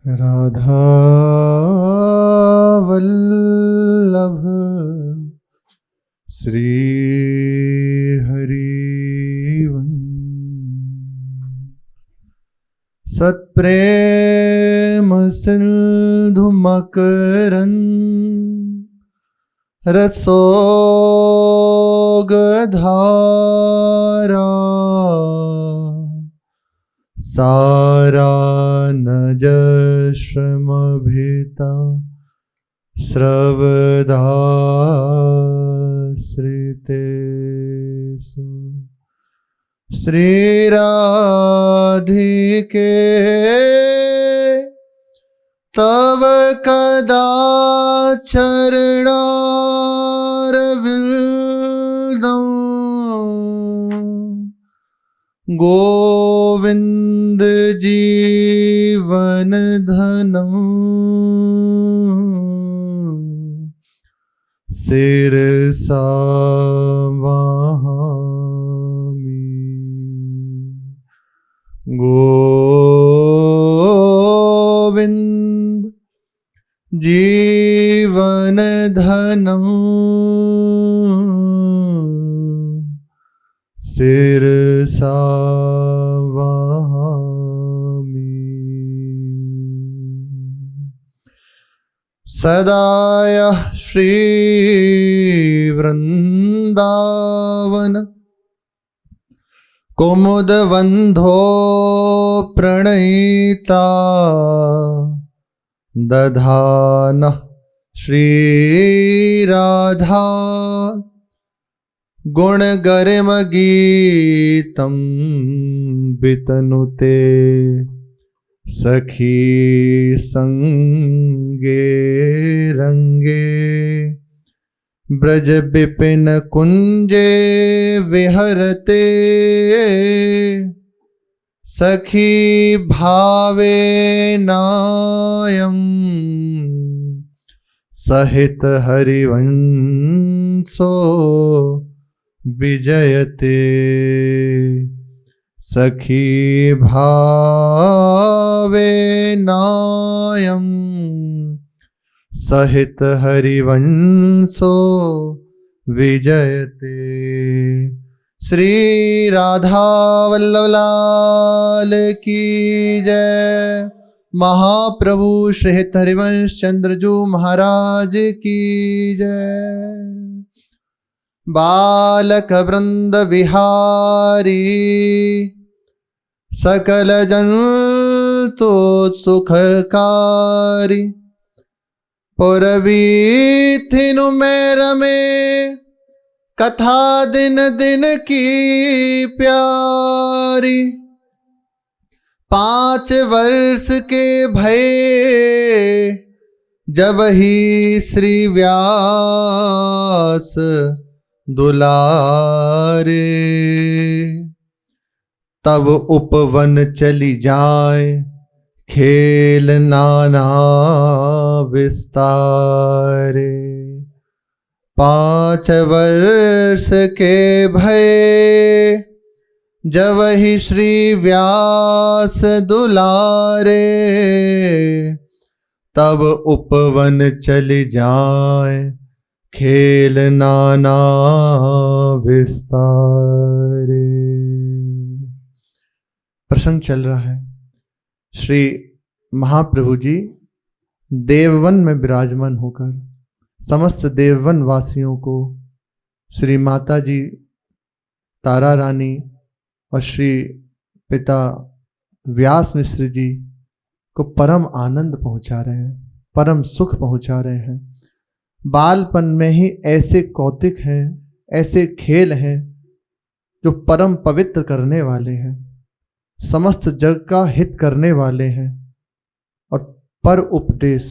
राधा वल्लभ श्री हरिवंश सत्प्रेम सिंधु मकरंद रसोगधारा सारा न जश्रमभिता श्रवदाश्रितेषु श्रीराधिके तव कदा चरणारविंदम् गोविंद जीवन धनम सिरसा वहामि गोविंद जीवन धनम सिरसा वहामि सदा यः श्री वृंदावन कुमुदबंधो प्रणयिता दधानः श्री राधा गुणगरिम गीतं वितनुते सखी संगे रंगे ब्रज विपिन कुंजे विहरते सखी भावे नायम सहित हरिवंशो विजयते सखी भावे नायम सहित हरिवंशो विजयते। श्री राधा वल्लभ लाल की जय। महाप्रभु श्री हित हरिवंश चंद्रजू महाराज की जय। बालक वृंद विहारी सकल जन तो सुखकारी पुरवी थिनु में रमे कथा दिन दिन की प्यारी। 5 वर्ष के भये जब ही श्री व्यास दुलारे तब उपवन चली जाए खेल नाना विस्तारे। 5 वर्ष के भये जब ही श्री व्यास दुलारे तब उपवन चली जाए खेल नाना विस्तारे। प्रसंग चल रहा है, श्री महाप्रभु जी देववन में विराजमान होकर समस्त देववन वासियों को श्री माता जी तारा रानी और श्री पिता व्यास मिश्र जी को परम आनंद पहुंचा रहे हैं, परम सुख पहुंचा रहे हैं। बालपन में ही ऐसे कौतिक हैं, ऐसे खेल हैं जो परम पवित्र करने वाले हैं, समस्त जग का हित करने वाले हैं और पर उपदेश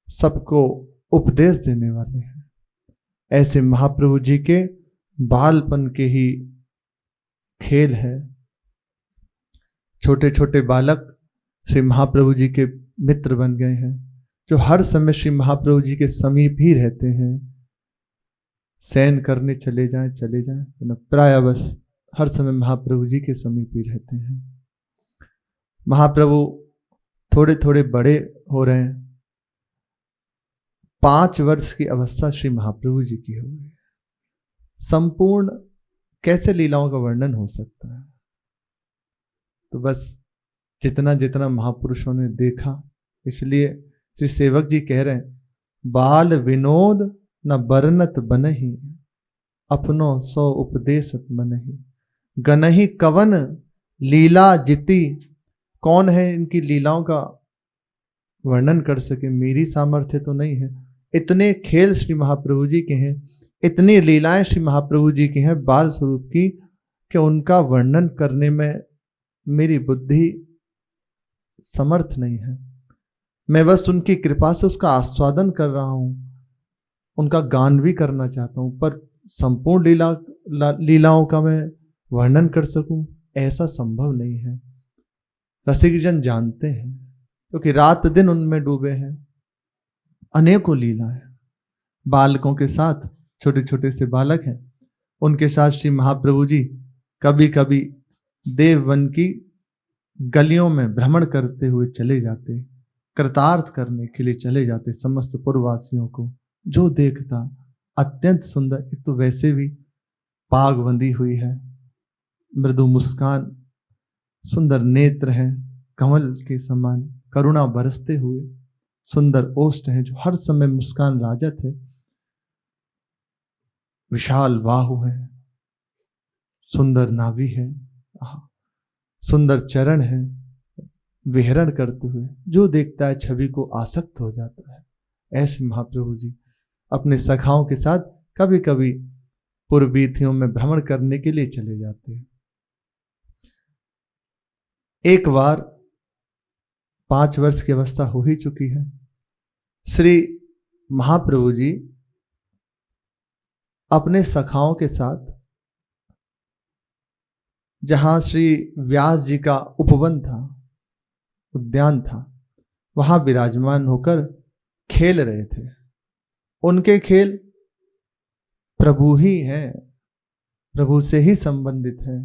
सबको उपदेश देने वाले हैं। ऐसे महाप्रभु जी के बालपन के ही खेल है। छोटे छोटे बालक श्री महाप्रभु जी के मित्र बन गए हैं, जो हर समय श्री महाप्रभु जी के समीप ही रहते हैं। शयन करने चले जाएं प्राय बस हर समय महाप्रभु जी के समीप ही रहते हैं। महाप्रभु थोड़े थोड़े बड़े हो रहे हैं। 5 वर्ष की अवस्था श्री महाप्रभु जी की हो गई। संपूर्ण कैसे लीलाओं का वर्णन हो सकता है? तो बस जितना जितना महापुरुषों ने देखा, इसलिए श्री सेवक जी कह रहे हैं, बाल विनोद न बरनत बनहि, अपनो सो उपदेशत मनहि, गनहि कवन लीला जिति। कौन है इनकी लीलाओं का वर्णन कर सके? मेरी सामर्थ्य तो नहीं है। इतने खेल श्री महाप्रभु जी के हैं, इतनी लीलाएं श्री महाप्रभु जी की हैं बाल स्वरूप की, कि उनका वर्णन करने में मेरी बुद्धि समर्थ नहीं है। मैं बस उनकी कृपा से उसका आस्वादन कर रहा हूं, उनका गान भी करना चाहता हूं, पर संपूर्ण लीलाओं का मैं वर्णन कर सकूं ऐसा संभव नहीं है। रसिकजन जानते हैं, क्योंकि रात दिन उनमें डूबे हैं। अनेकों लीला है। बालकों के साथ, छोटे छोटे से बालक हैं, उनके साथ श्री महाप्रभु जी कभी कभी देववन की गलियों में भ्रमण करते हुए चले जाते, कृतार्थ करने के लिए चले जाते समस्त पुरवासियों को। जो देखता अत्यंत सुंदर, एक तो वैसे भी पाग बंधी हुई है, मृदु मुस्कान, सुंदर नेत्र हैं कमल के समान, करुणा बरसते हुए, सुंदर ओष्ठ हैं जो हर समय मुस्कान राजत है, विशाल बाहु है, सुंदर नाभि है, सुंदर चरण है, विहरण करते हुए जो देखता है छवि को आसक्त हो जाता है। ऐसे महाप्रभु जी अपने सखाओं के साथ कभी कभी पूर्वीथियों में भ्रमण करने के लिए चले जाते हैं। एक बार 5 वर्ष की अवस्था हो ही चुकी है। श्री महाप्रभु जी अपने सखाओं के साथ जहां श्री व्यास जी का उपवन था, उद्यान था, वहां विराजमान होकर खेल रहे थे। उनके खेल प्रभु ही हैं, प्रभु से ही संबंधित हैं,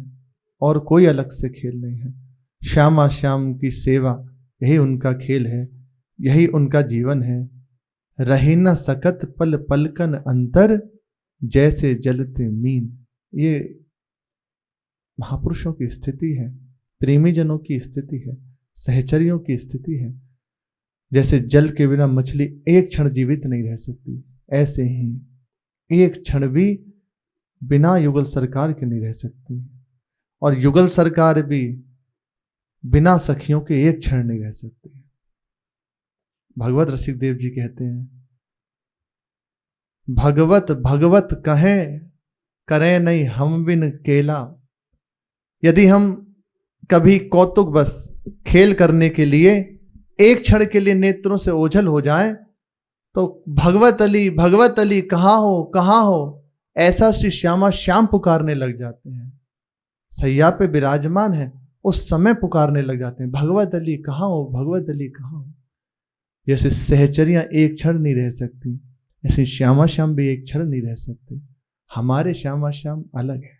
और कोई अलग से खेल नहीं है। श्यामा श्याम की सेवा, यही उनका खेल है, यही उनका जीवन है। रही न सकत पल पलकन अंतर, जैसे जलते मीन। ये महापुरुषों की स्थिति है, प्रेमी जनों की स्थिति है, सहचरियों की स्थिति है। जैसे जल के बिना मछली एक क्षण जीवित नहीं रह सकती, ऐसे ही एक क्षण भी बिना युगल सरकार के नहीं रह सकती, और युगल सरकार भी बिना सखियों के एक क्षण नहीं रह सकती। भगवत रसिक देव जी कहते हैं, भगवत भगवत कहें करें नहीं हम बिन केला। यदि हम कभी कौतुक बस खेल करने के लिए एक क्षण के लिए नेत्रों से ओझल हो जाएं, तो भगवत अली कहाँ हो, ऐसा श्री श्यामा श्याम पुकारने लग जाते हैं। सैया पे विराजमान है, उस समय पुकारने लग जाते हैं, भगवत अली कहाँ हो, भगवत अली कहाँ हो। जैसे सहचरियां एक क्षण नहीं रह सकती, ऐसे श्यामा श्याम भी एक क्षण नहीं रह सकते। हमारे श्यामा श्याम अलग है,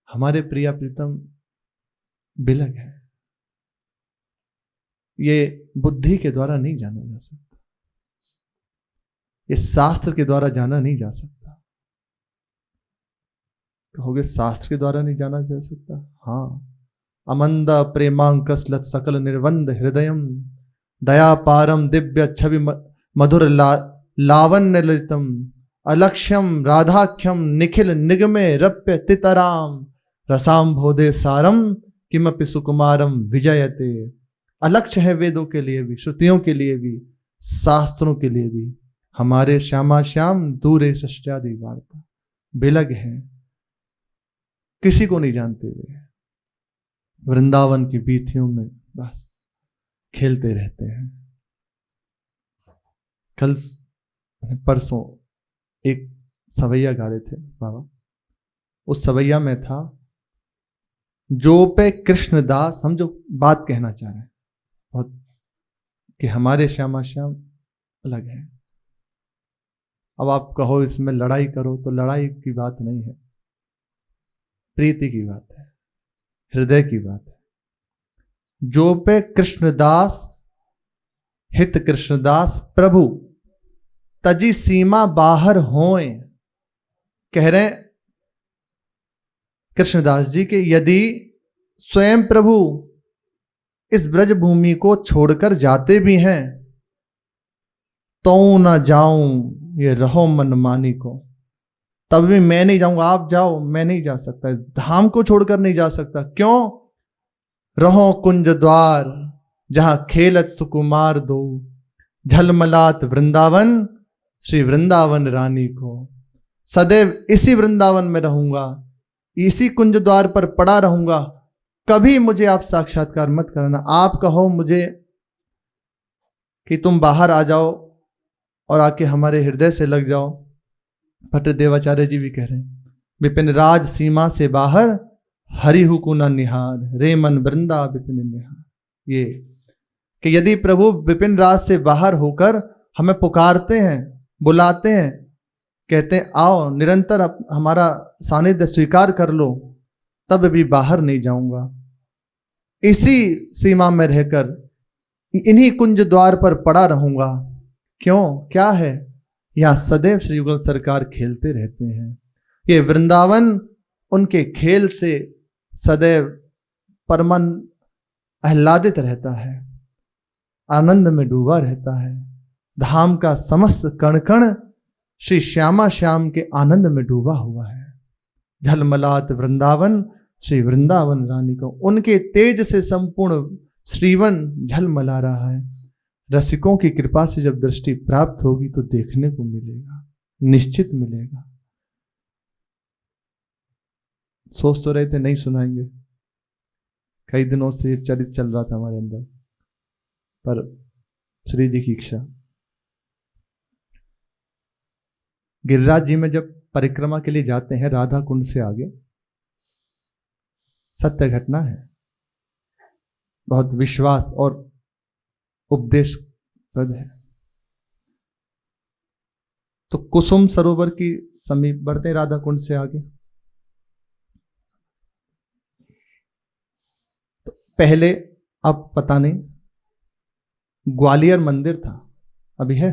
हमारे प्रिया प्रीतम बिलग है। ये बुद्धि के द्वारा नहीं जाना जा सकता, ये शास्त्र के द्वारा जाना नहीं जा सकता। कहोगे शास्त्र के द्वारा नहीं जाना जा सकता? हाँ। अमंदा प्रेमांकसलत सकल निर्वंद हृदयम, दया पारम दिव्य छवि मधुर लावण्य ललितम, अलक्ष्यम राधाख्यम निखिल निगमे रप्य तितराम, रसाम्भोदे सारम किमपि सुकुमारम विजयते। अलक्ष्य है वेदों के लिए भी, श्रुतियों के लिए भी, शास्त्रों के लिए भी। हमारे श्यामा श्याम दूरे सृष्टादि वार्ता, बिलग हैं, किसी को नहीं जानते वे। वृंदावन की बीथियों में बस खेलते रहते हैं। कल परसों एक सवैया गा रहे थे बाबा, उस सवैया में था, जो पे कृष्णदास, हम जो बात कहना चाह रहे हैं बहुत, कि हमारे श्यामा श्याम अलग है। अब आप कहो इसमें लड़ाई करो, तो लड़ाई की बात नहीं है, प्रीति की बात है, हृदय की बात है। जो पे कृष्णदास हित कृष्णदास प्रभु तजी सीमा बाहर होए। कह रहे कृष्णदास जी के यदि स्वयं प्रभु इस ब्रज भूमि को छोड़कर जाते भी हैं तो न जाऊं ये रहो मनमानी को, तब भी मैं नहीं जाऊंगा। आप जाओ, मैं नहीं जा सकता, इस धाम को छोड़कर नहीं जा सकता। क्यों? रहो कुंज द्वार जहां खेलत सुकुमार दो, झलमलात वृंदावन श्री वृंदावन रानी को। सदैव इसी वृंदावन में रहूंगा, इसी कुंज द्वार पर पड़ा रहूंगा। कभी मुझे आप साक्षात्कार मत करना। आप कहो मुझे कि तुम बाहर आ जाओ और आके हमारे हृदय से लग जाओ। भट्ट देवाचार्य जी भी कह रहे हैं, विपिन राज सीमा से बाहर हरिहु को न निहार, रे मन वृंदा विपिन निहार। ये कि यदि प्रभु विपिन राज से बाहर होकर हमें पुकारते हैं, बुलाते हैं, कहते हैं आओ निरंतर हमारा सानिध्य स्वीकार कर लो, तब भी बाहर नहीं जाऊंगा। इसी सीमा में रहकर इन्हीं कुंज द्वार पर पड़ा रहूंगा। क्यों? क्या है? यहां सदैव श्री युगल सरकार खेलते रहते हैं। ये वृंदावन उनके खेल से सदैव परमन आह्लादित रहता है, आनंद में डूबा रहता है। धाम का समस्त कण कण श्री श्यामा श्याम के आनंद में डूबा हुआ है। झलमलात वृंदावन श्री वृंदावन रानी को, उनके तेज से संपूर्ण श्रीवन झलमला रहा है। रसिकों की कृपा से जब दृष्टि प्राप्त होगी तो देखने को मिलेगा, निश्चित मिलेगा। सोच तो रहे थे नहीं सुनाएंगे, कई दिनों से ये चरित चल रहा था हमारे अंदर, पर श्री जी की इच्छा। गिरिराज जी में जब परिक्रमा के लिए जाते हैं राधा कुंड से आगे, सत्य घटना है, बहुत विश्वास और उपदेशप्रद है। तो कुसुम सरोवर की समीप बढ़ते राधा कुंड से आगे, तो पहले, अब पता नहीं, ग्वालियर मंदिर था, अभी है,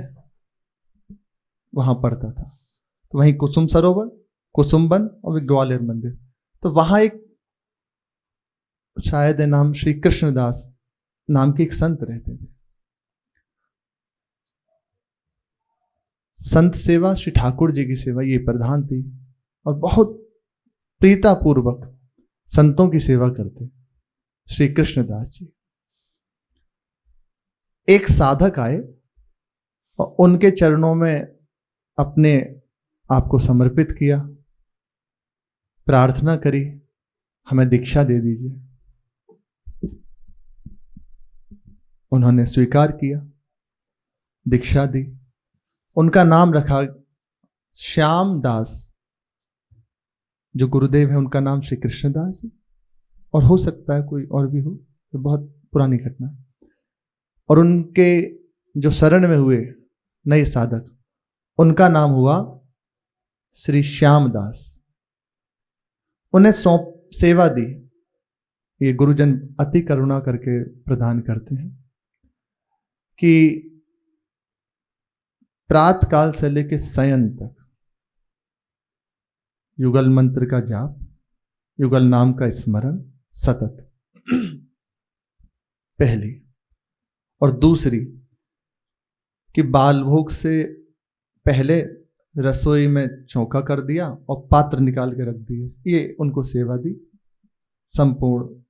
वहां पड़ता था। तो वहीं कुसुम सरोवर, कुसुमबन और ग्वालियर मंदिर। तो वहां एक शायद नाम श्री कृष्णदास नाम के एक संत रहते थे। संत सेवा, श्री ठाकुर जी की सेवा ये प्रधान थी, और बहुत प्रीतापूर्वक संतों की सेवा करते श्री कृष्णदास जी। एक साधक आए और उनके चरणों में अपने आप को समर्पित किया, प्रार्थना करी, हमें दीक्षा दे दीजिए। उन्होंने स्वीकार किया, दीक्षा दी। उनका नाम रखा श्याम दास, जो गुरुदेव है उनका नाम श्री कृष्णदास जी, और हो सकता है कोई और भी हो, तो बहुत पुरानी घटना है। और उनके जो शरण में हुए नए साधक, उनका नाम हुआ श्री श्याम दास। उन्हें सेवा दी। ये गुरुजन अति करुणा करके प्रदान करते हैं कि प्रातः काल से लेकर शयन तक युगल मंत्र का जाप, युगल नाम का स्मरण सतत, पहली। और दूसरी कि बाल भोग से पहले रसोई में चौका कर दिया और पात्र निकाल के रख दिए, ये उनको सेवा दी। संपूर्ण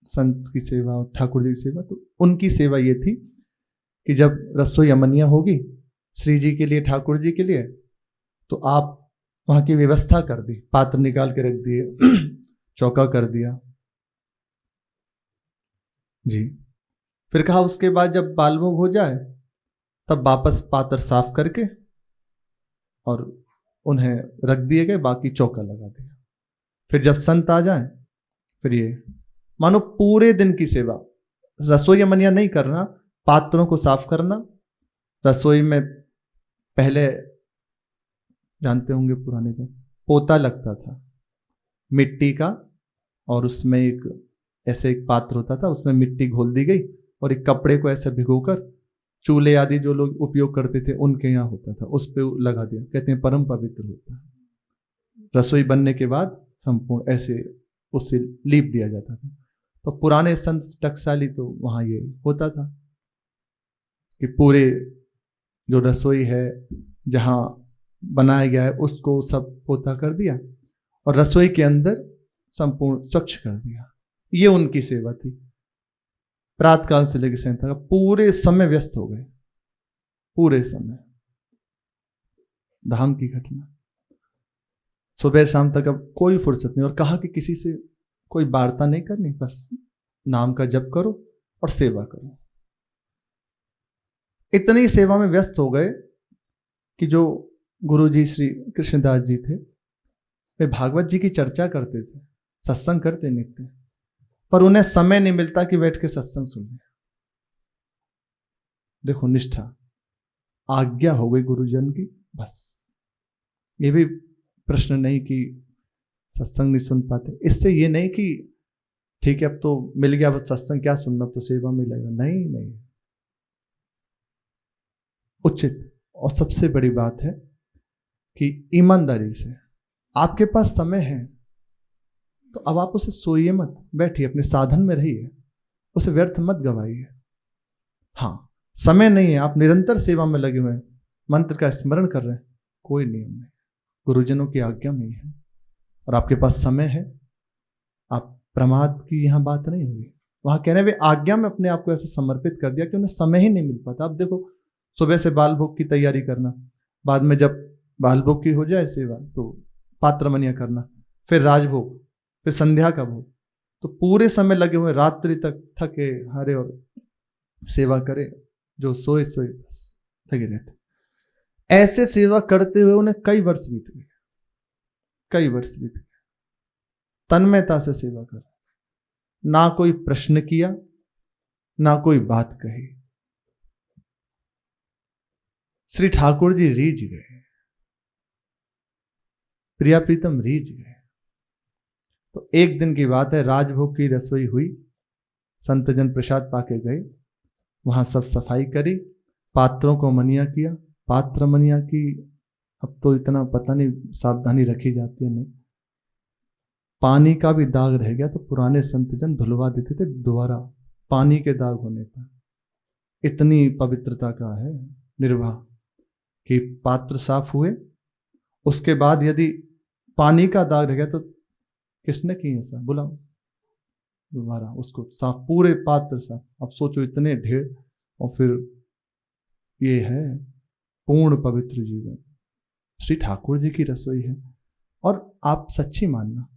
संत की सेवा और ठाकुर जी की सेवा, तो उनकी सेवा ये थी कि जब रसोई अमनिया होगी श्री जी के लिए, ठाकुर जी के लिए, तो आप वहां की व्यवस्था कर दी, पात्र निकाल के रख दिए, चौका कर दिया जी। फिर कहा उसके बाद जब बाल भोग हो जाए तब वापस पात्र साफ करके और उन्हें रख दिए गए, बाकी चौका लगा दिया। फिर जब संत आ जाए, फिर ये मानो पूरे दिन की सेवा, रसोई अमनिया नहीं करना, पात्रों को साफ करना। रसोई में पहले जानते होंगे पुराने जब पोता लगता था मिट्टी का, और उसमें एक ऐसे एक पात्र होता था, उसमें मिट्टी घोल दी गई और एक कपड़े को ऐसे भिगोकर, चूल्हे आदि जो लोग उपयोग करते थे उनके यहाँ होता था, उस पे लगा दिया, कहते हैं परम पवित्र होता है। रसोई बनने के बाद संपूर्ण ऐसे उससे लीप दिया जाता था। तो पुराने संत टकसाली तो वहां ये होता था कि पूरे जो रसोई है जहां बनाया गया है उसको सब पोता कर दिया और रसोई के अंदर संपूर्ण स्वच्छ कर दिया। ये उनकी सेवा थी। प्रातःकाल से लेकर सायं तक पूरे समय व्यस्त हो गए, पूरे समय। धाम की घटना, सुबह शाम तक अब कोई फुर्सत नहीं, और कहा कि किसी से कोई वार्ता नहीं करनी, बस नाम का जप करो और सेवा करो। इतनी सेवा में व्यस्त हो गए कि जो गुरुजी श्री कृष्णदास जी थे वे भागवत जी की चर्चा करते थे, सत्संग करते नित्य, पर उन्हें समय नहीं मिलता कि बैठ के सत्संग सुने। देखो निष्ठा, आज्ञा हो गई गुरुजन की, बस। ये भी प्रश्न नहीं कि सत्संग नहीं सुन पाते, इससे ये नहीं कि ठीक है अब तो मिल गया, बस सत्संग क्या सुनना, तो सेवा मिलेगा, नहीं नहीं। उचित और सबसे बड़ी बात है कि ईमानदारी से, आपके पास समय है तो अब आप उसे सोइए मत, बैठिए अपने साधन में रहिए, उसे व्यर्थ मत गवाइए। हाँ, समय नहीं है, आप निरंतर सेवा में लगे हुए हैं, मंत्र का स्मरण कर रहे हैं, कोई नियम नहीं, गुरुजनों की आज्ञा में ही है, और आपके पास समय है, आप प्रमाद की यहां बात नहीं हुई। वहां कह रहे हैं वे आज्ञा में अपने आप को ऐसे समर्पित कर दिया कि उन्हें समय ही नहीं मिल पाता। अब देखो, सुबह से बाल भोग की तैयारी करना, बाद में जब बाल भोग की हो जाए सेवा तो पात्रमनिया करना, फिर राजभोग, फिर संध्या का भोग, तो पूरे समय लगे हुए, रात्रि तक थके हारे और सेवा करे, जो सोए सोए बस लगे रहते। ऐसे सेवा करते हुए उन्हें कई वर्ष बीत गए, कई वर्ष बीत गए, तन्मयता से सेवा कर, ना कोई प्रश्न किया, ना कोई बात कही। श्री ठाकुर जी रीझ गए, प्रिया प्रीतम रीझ गए। तो एक दिन की बात है, राजभोग की रसोई हुई, संतजन प्रसाद पाके गए, वहां सब सफाई करी, पात्रों को मनिया किया, पात्र मनिया की अब तो इतना पता नहीं सावधानी रखी जाती है, नहीं, पानी का भी दाग रह गया तो पुराने संतजन धुलवा देते थे दोबारा, पानी के दाग होने पर। इतनी पवित्रता का है निर्वाह कि पात्र साफ हुए, उसके बाद यदि पानी का दाग रह गया तो किसने की ऐसा, बुलाओ दोबारा उसको साफ, पूरे पात्र साफ। अब सोचो इतने ढेर, और फिर ये है पूर्ण पवित्र जीवन, श्री ठाकुर जी की रसोई है। और आप सच्ची मानना,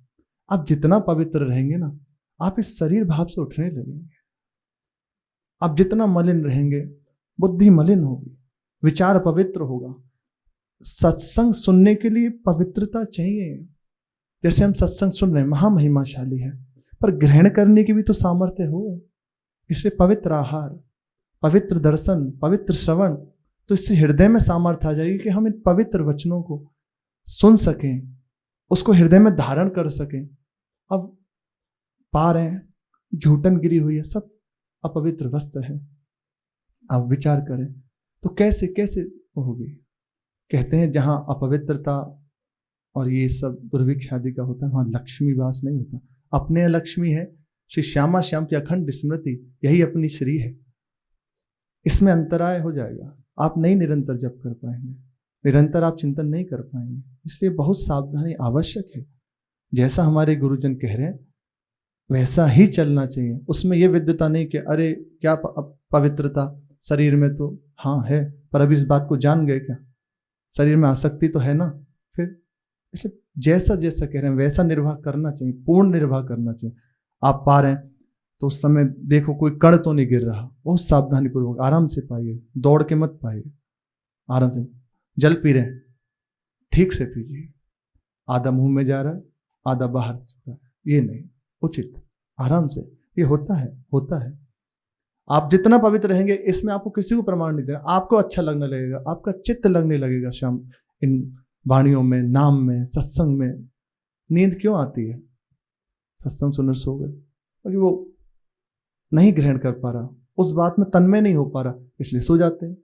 आप जितना पवित्र रहेंगे ना, आप इस शरीर भाव से उठने लगेंगे। आप जितना मलिन रहेंगे, बुद्धि मलिन होगी, विचार पवित्र होगा। सत्संग सुनने के लिए पवित्रता चाहिए। जैसे हम सत्संग सुन रहे हैं, महामहिमाशाली है, पर ग्रहण करने की भी तो सामर्थ्य हो। इसलिए पवित्र आहार, पवित्र दर्शन, पवित्र श्रवण, तो इससे हृदय में सामर्थ्य आ जाएगी कि हम इन पवित्र वचनों को सुन सकें, उसको हृदय में धारण कर सकें। अब पा रहे हैं, झूठन गिरी हुई है, सब अपवित्र वस्त्र है। अब विचार करें तो कैसे कैसे होगी। कहते हैं जहां अपवित्रता और ये सब दुर्भिक्ष आदि का होता है, वहां लक्ष्मी वास नहीं होता। अपने लक्ष्मी है, श्री श्यामा श्याम की अखंड स्मृति, यही अपनी श्री है। इसमें अंतराय हो जाएगा, आप नहीं निरंतर जप कर पाएंगे, निरंतर आप चिंतन नहीं कर पाएंगे। इसलिए बहुत सावधानी आवश्यक है। जैसा हमारे गुरुजन कह रहे हैं वैसा ही चलना चाहिए। उसमें यह विद्वता नहीं कि अरे क्या पवित्रता शरीर में, तो हाँ है, पर अभी इस बात को जान गए क्या, शरीर में आसक्ति तो है ना। फिर इसलिए जैसा जैसा कह रहे हैं वैसा निर्वाह करना चाहिए, पूर्ण निर्वाह करना चाहिए। आप पा रहे हैं तो उस समय देखो कोई कण तो नहीं गिर रहा, बहुत सावधानी पूर्वक आराम से पाइए, दौड़ के मत पाइए, आराम से। जल पी रहे हैं, ठीक से पीजिए, आधा मुंह में जा रहा है आधा बाहर चुका है, ये नहीं, उचित आराम से। ये होता है, होता है। आप जितना पवित्र रहेंगे, इसमें आपको किसी को प्रमाण नहीं देना, आपको अच्छा लगने लगेगा, आपका चित्त लगने लगेगा। शाम इन वाणियों में, नाम में, सत्संग में। नींद क्यों आती है? सत्संग सुनकर सो गए, क्योंकि वो नहीं ग्रहण कर पा रहा, उस बात में तन्मय नहीं हो पा रहा, इसलिए सो जाते हैं,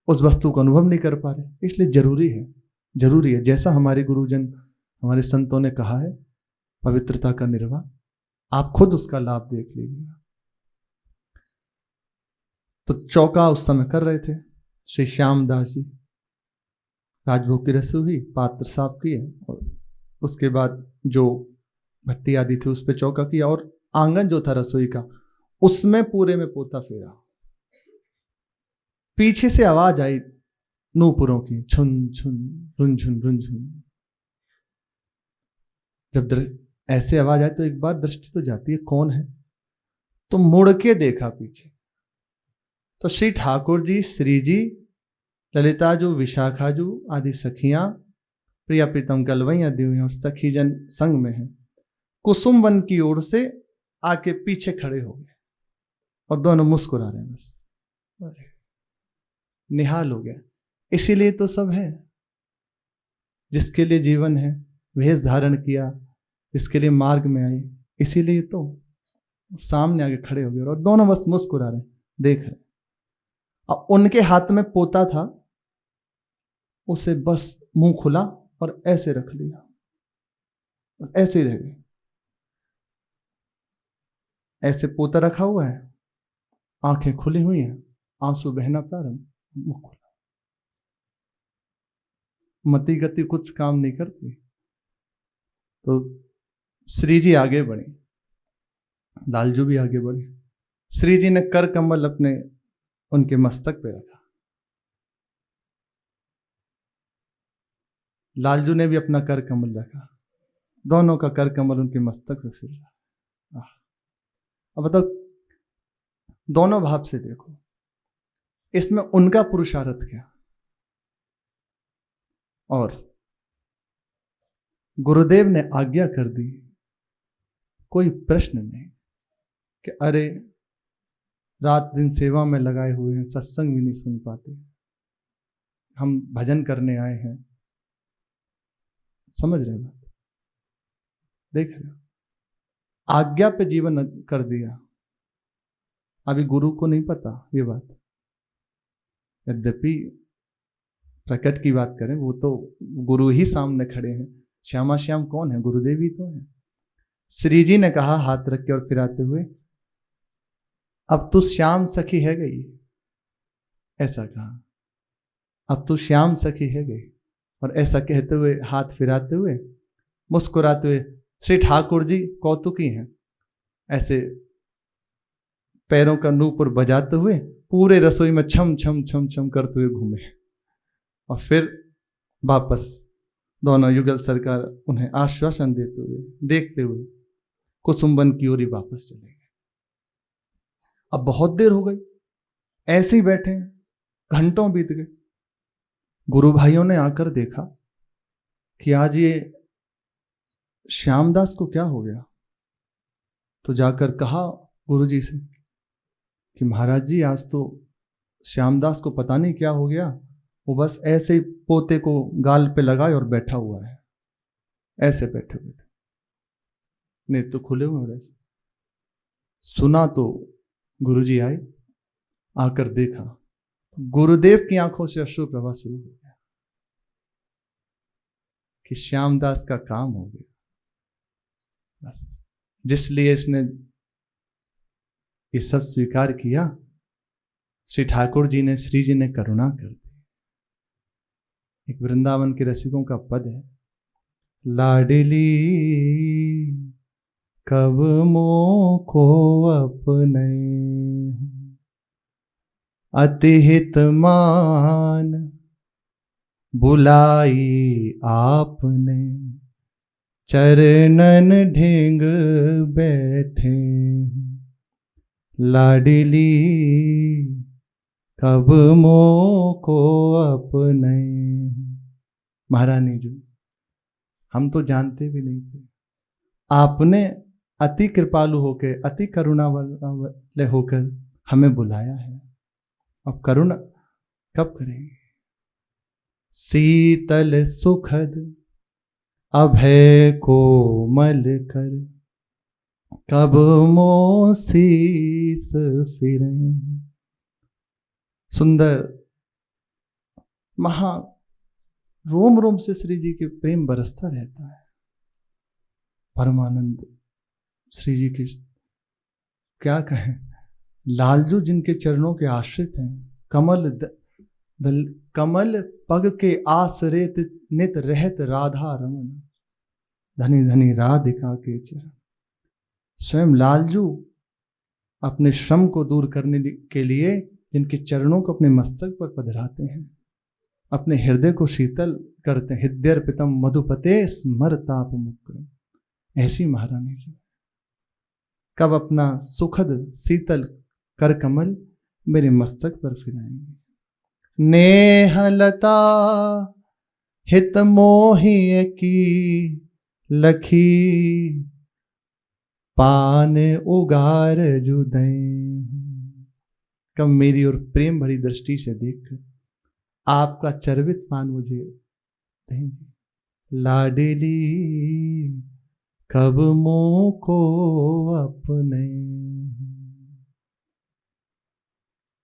उस वस्तु को अनुभव नहीं कर पा रहे। इसलिए जरूरी है जैसा हमारे गुरुजन, हमारे संतों ने कहा है, पवित्रता का निर्वाह, आप खुद उसका लाभ देख लीजिएगा। तो चौका उस समय कर रहे थे श्री श्यामदास जी। राजभोग की रसोई हुई, पात्र साफ किए, और उसके बाद जो भट्टी आदि थी उस पर चौका किया, और आंगन जो था रसोई का उसमें पूरे में पोता फेरा। पीछे से आवाज आई नूपुरों की, छुन छुन रुनझुन रुनझुन। जब ऐसे आवाज आए तो एक बार दृष्टि तो जाती है, कौन है? तो मुड़ के देखा पीछे, तो श्री ठाकुर जी, श्री जी, ललिता जो, विशाखा जो आदि सखियां, प्रिया प्रीतम गलवैया दी हुई और सखी जन संग में है, कुसुम वन की ओर से आके पीछे खड़े हो गए और दोनों मुस्कुरा रहे हैं, बस निहाल हो गया। इसीलिए तो सब है, जिसके लिए जीवन है, वेश धारण किया, इसके लिए मार्ग में आए, इसीलिए तो सामने आके खड़े हो गए और दोनों बस मुस्कुरा रहे, देख रहे। अब उनके हाथ में पोता था, उसे बस मुंह खुला और ऐसे रख लिया, ऐसे ही रह गए। ऐसे पोता रखा हुआ है, आंखें खुली हुई हैं, आंसू बहना प्रारंभ, मुंह खुला। मति गति कुछ काम नहीं करती। तो श्री जी आगे बढ़े, लालजू भी आगे बढ़े। श्री जी ने कर कमल अपने उनके मस्तक पे रखा, लालजू ने भी अपना कर कमल रखा, दोनों का कर कमल उनके मस्तक पे फिर रहा। अब बताओ, दोनों भाव से देखो, इसमें उनका पुरुषार्थ क्या, और गुरुदेव ने आज्ञा कर दी, कोई प्रश्न नहीं कि अरे रात दिन सेवा में लगाए हुए हैं, सत्संग भी नहीं सुन पाते, हम भजन करने आए हैं। समझ रहे बात, देख रहे हो, आज्ञा पे जीवन कर दिया। अभी गुरु को नहीं पता ये बात, यद्यपि प्रकट की बात करें, वो तो गुरु ही सामने खड़े हैं। श्यामा श्याम कौन है? गुरुदेव ही तो है। श्री जी ने कहा हाथ रख के और फिराते हुए, अब तू श्याम सखी है गई, ऐसा कहा, अब तू श्याम सखी है गई। और ऐसा कहते हुए, हाथ फिराते हुए, मुस्कुराते हुए, श्री ठाकुर जी कौतुकी हैं, ऐसे पैरों का नूपुर बजाते हुए पूरे रसोई में छम छम छम छम करते हुए घूमे, और फिर वापस दोनों युगल सरकार उन्हें आश्वासन देते हुए, देखते हुए कुसुम्बन की ओर ही वापस चले गए। अब बहुत देर हो गई, ऐसे ही बैठे हैं, घंटों बीत गए। गुरु भाइयों ने आकर देखा कि आज ये श्यामदास को क्या हो गया। तो जाकर कहा गुरुजी से कि महाराज जी, आज तो श्यामदास को पता नहीं क्या हो गया, वो बस ऐसे ही पोते को गाल पे लगाए और बैठा हुआ है, ऐसे बैठे हुए थे, नेत्र तो खुले हुए हैं। सुना तो गुरुजी आए, आकर देखा, गुरुदेव की आंखों से अश्रु प्रवाह शुरू हो गया कि श्यामदास का काम हो गया। बस जिसलिए इसने ये सब स्वीकार किया, श्री ठाकुर जी ने, श्री जी ने करुणा कर दी। एक वृंदावन के रसिकों का पद है, लाडली कब मोह को अपने, अतिहित मान बुलाई आपने, चरणन ढेंग बैठे, लाडली कब मोह को अपने। महारानी जी, हम तो जानते भी नहीं थे, आपने अति कृपालु होकर, अति करुणा वाले होकर हमें बुलाया है। अब करुणा कब करेंगे? शीतल सुखद अभय कोमल कर, कब मोह शीस फिरे। सुंदर महा रोम रोम से श्री जी के प्रेम बरसता रहता है। परमानंद श्री जी की क्या कहें, लालजू जिनके चरणों के आश्रित हैं, कमल पग के आश्रित नित रहत राधा रमन, धनी धनी राधिका के चरण। स्वयं लालजू अपने श्रम को दूर करने के लिए जिनके चरणों को अपने मस्तक पर पधराते हैं, अपने हृदय को शीतल करते हैं। हृदयर्पितम मधुपते स्मरताप मुक्रम। ऐसी महारानी जी कब अपना सुखद शीतल कर कमल मेरे मस्तक पर फिराएंगे। नेहलता हित मोहि की लखी, पान उगार जुदै। कब मेरी और प्रेम भरी दृष्टि से देखकर आपका चर्वित पान मुझे देंगे। लाडली कब मोह को अपने।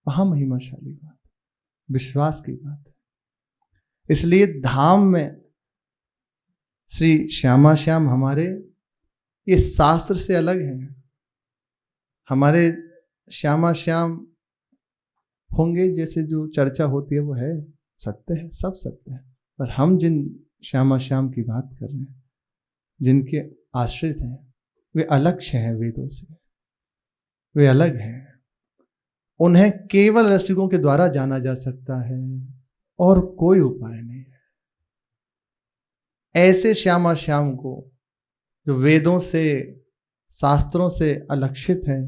महामहिमाशाली बात, विश्वास की बात है। इसलिए धाम में श्री श्यामा श्याम हमारे ये शास्त्र से अलग हैं। हमारे श्यामा श्याम होंगे जैसे जो चर्चा होती है वो है सत्य है, सब सत्य है। पर हम जिन श्यामा श्याम की बात कर रहे हैं, जिनके आश्रित हैं, वे अलक्ष्य हैं वेदों से, वे अलग हैं। उन्हें केवल रसिकों के द्वारा जाना जा सकता है और कोई उपाय नहीं है। ऐसे श्यामा श्याम को जो वेदों से शास्त्रों से अलक्षित हैं,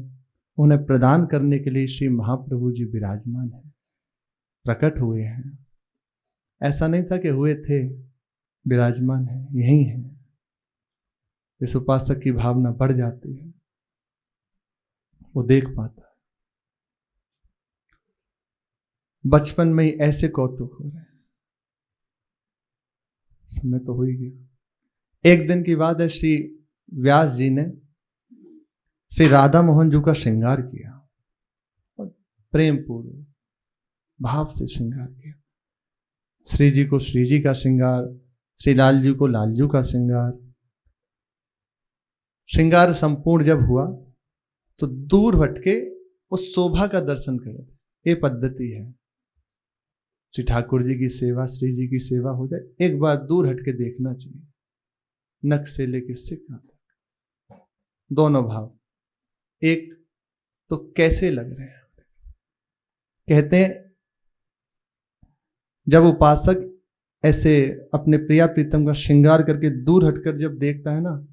उन्हें प्रदान करने के लिए श्री महाप्रभु जी विराजमान हैं, प्रकट हुए हैं। ऐसा नहीं था कि हुए थे, विराजमान है, यही है। इस उपासक की भावना बढ़ जाती है, वो देख पाता है। बचपन में ही ऐसे कौतुक हो रहे हैं, समय तो हो ही गया। एक दिन की बात है, श्री व्यास जी ने श्री राधा मोहन जी का श्रृंगार किया, प्रेम पूर्वक भाव से श्रृंगार किया। श्री जी को श्री जी का श्रृंगार, श्री लाल जी को लालजू का श्रृंगार। श्रृंगार संपूर्ण जब हुआ तो दूर हटके उस शोभा का दर्शन करें। ये पद्धति है, श्री ठाकुर जी की सेवा, श्री जी की सेवा हो जाए, एक बार दूर हटके देखना चाहिए, नख से लेके सिर तक दोनों भाव। एक तो कैसे लग रहे हैं, कहते हैं जब उपासक ऐसे अपने प्रिया प्रीतम का श्रृंगार करके दूर हटकर जब देखता है ना,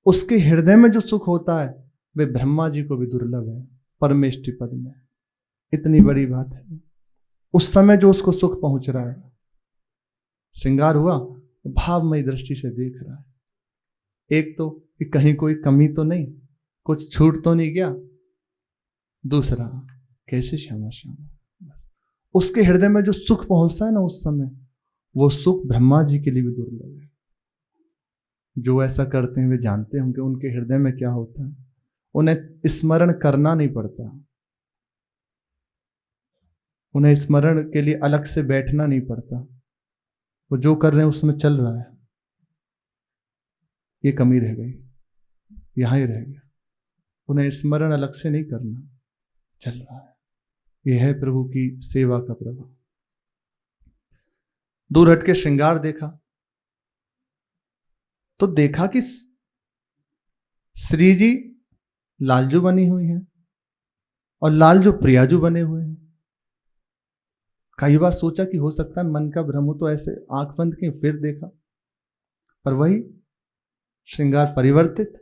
उसके हृदय में जो सुख होता है वे ब्रह्मा जी को भी दुर्लभ है परमेष्टि पद में। इतनी बड़ी बात है, उस समय जो उसको सुख पहुंच रहा है, श्रृंगार हुआ भावमयी दृष्टि से देख रहा है। एक तो कि कहीं कोई कमी तो नहीं, कुछ छूट तो नहीं गया। दूसरा कैसे श्यामा श्यामा, बस उसके हृदय में जो सुख पहुंचता है ना उस समय, वो सुख ब्रह्मा जी के लिए भी दुर्लभ है। जो ऐसा करते हैं वे जानते होंगे उनके हृदय में क्या होता है। उन्हें स्मरण करना नहीं पड़ता, उन्हें स्मरण के लिए अलग से बैठना नहीं पड़ता, वो जो कर रहे हैं उसमें चल रहा है। ये कमी रह गई, यहां ही रह गया। उन्हें स्मरण अलग से नहीं करना, चल रहा है। यह है प्रभु की सेवा का प्रभाव। दूर हट के श्रृंगार देखा तो देखा कि श्री जी लालजू बनी हुई हैं और लालजू प्रियाजू बने हुए हैं। कई बार सोचा कि हो सकता है मन का भ्रम हो, तो ऐसे आंख बंद की फिर देखा, पर वही श्रृंगार परिवर्तित।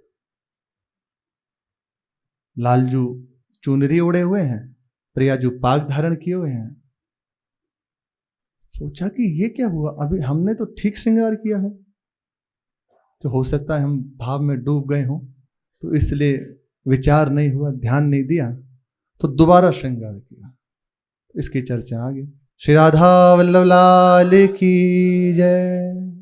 लालजू चुनरी ओढ़े हुए हैं, प्रियाजू पाग धारण किए हुए हैं। सोचा कि ये क्या हुआ, अभी हमने तो ठीक श्रृंगार किया है। तो हो सकता है हम भाव में डूब गए हों, तो इसलिए विचार नहीं हुआ, ध्यान नहीं दिया, तो दोबारा श्रृंगार किया। इसकी चर्चा आगे। श्री राधा वल्लभ लाल की जय।